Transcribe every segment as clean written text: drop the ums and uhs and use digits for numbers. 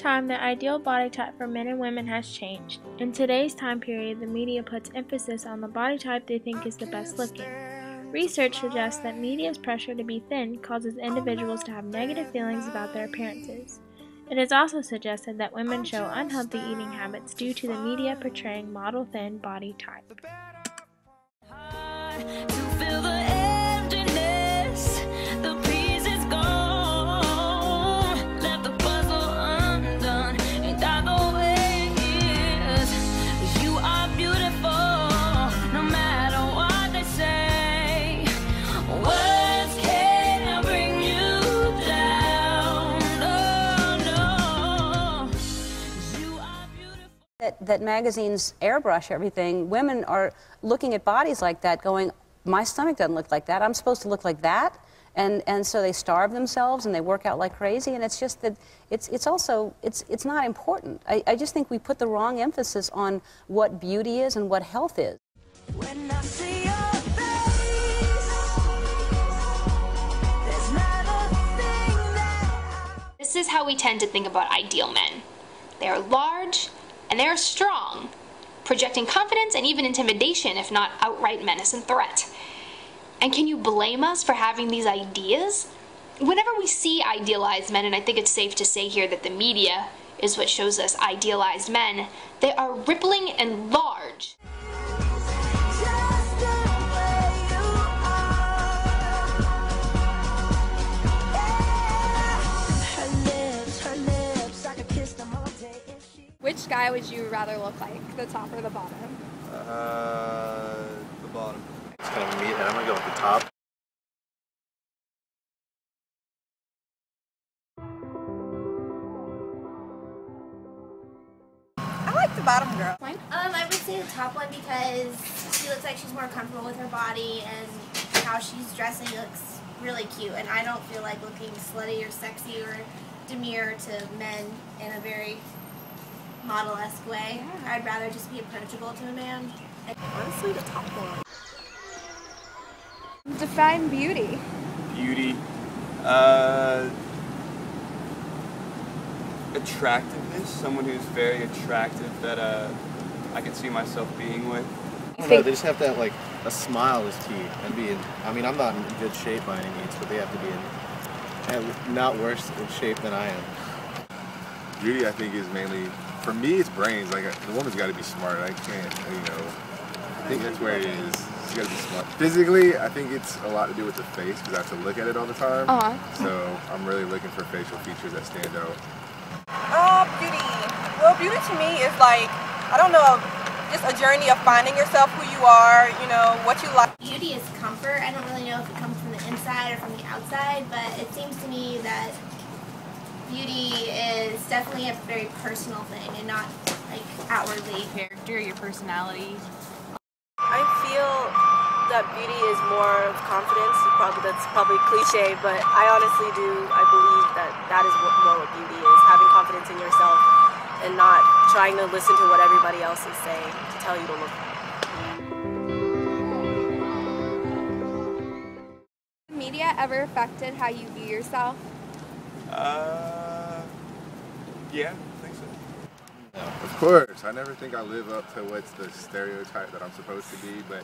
time, the ideal body type for men and women has changed. In today's time period, the media puts emphasis on the body type they think is the best looking. Research suggests that media's pressure to be thin causes individuals to have negative feelings about their appearances. It is also suggested that women show unhealthy eating habits due to the media portraying model-thin body type. That magazines airbrush everything. Women are looking at bodies like that going, my stomach doesn't look like that, I'm supposed to look like that. And so they starve themselves and they work out like crazy, and it's just that it's not important. I just think we put the wrong emphasis on what beauty is and what health is. When I see your face, there's not a thing that... This is how we tend to think about ideal men. They are large, and they are strong, projecting confidence and even intimidation, if not outright menace and threat. And can you blame us for having these ideas? Whenever we see idealized men, and I think it's safe to say here that the media is what shows us idealized men, they are rippling and large. Which guy would you rather look like, the top or the bottom? The bottom. It's kind of meat, and I'm gonna go with the top. I like the bottom girl. I would say the top one because she looks like she's more comfortable with her body, and how she's dressing looks really cute, and I don't feel like looking slutty or sexy or demure to men in a very model-esque way. Yeah. I'd rather just be approachable to a man. Honestly, the top one. Define beauty. Beauty. Attractiveness. Someone who's very attractive that I can see myself being with. I don't know, they just have to have like a smile is key. And be in, I mean, I'm not in good shape by any means, but they have to be in not worse in shape than I am. Beauty, I think, is mainly, for me, it's brains. Like, the woman's got to be smart. I can't, I think that's where it is. She's got to be smart. Physically, I think it's a lot to do with the face, because I have to look at it all the time. So I'm really looking for facial features that stand out. Beauty. Well, beauty to me is like, I don't know, just a journey of finding yourself, who you are, you know, what you like. Beauty is comfort. I don't really know if it comes from the inside or from the outside, but it seems to me that beauty is definitely a very personal thing and not like outwardly. Character, your personality. I feel that beauty is more of confidence. That's probably cliche, but I honestly I believe that is more what beauty is. Having confidence in yourself and not trying to listen to what everybody else is saying to tell you to look. Has media ever affected how you view yourself? Yeah, I think so. Of course. I never think I live up to what's the stereotype that I'm supposed to be, but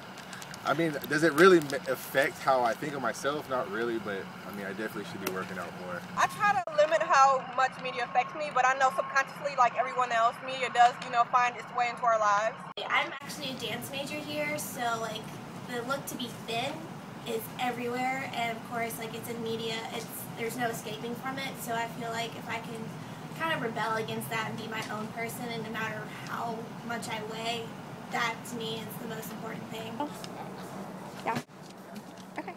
I mean, does it really affect how I think of myself? Not really, but I mean, I definitely should be working out more. I try to limit how much media affects me, but I know subconsciously, like everyone else, media does, find its way into our lives. I'm actually a dance major here, so like the look to be thin is everywhere, and of course, like it's in media, there's no escaping from it. So I feel like if I can kind of rebel against that and be my own person, and no matter how much I weigh, that to me is the most important thing. Yeah. Okay.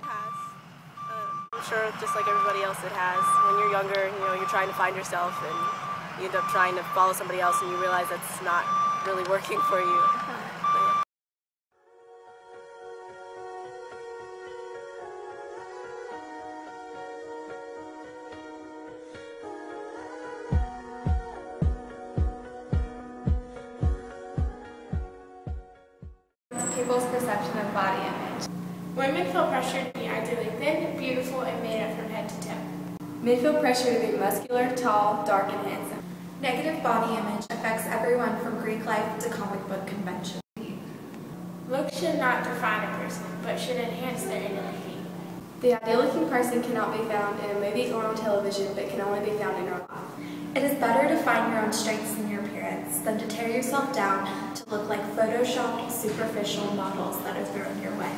I'm sure just like everybody else it has. When you're younger, you're trying to find yourself and you end up trying to follow somebody else and you realize that's not really working for you. People's perception of body image. Women feel pressured to be ideally thin, beautiful, and made up from head to toe. Men feel pressure to be muscular, tall, dark, and handsome. Negative body image affects everyone from Greek life to comic book convention. Looks should not define a person, but should enhance their identity. The ideal-looking person cannot be found in a movie or on television, but can only be found in your life. It is better to find your own strengths in your appearance than to tear yourself down to look like photoshopped, superficial models that are thrown your way.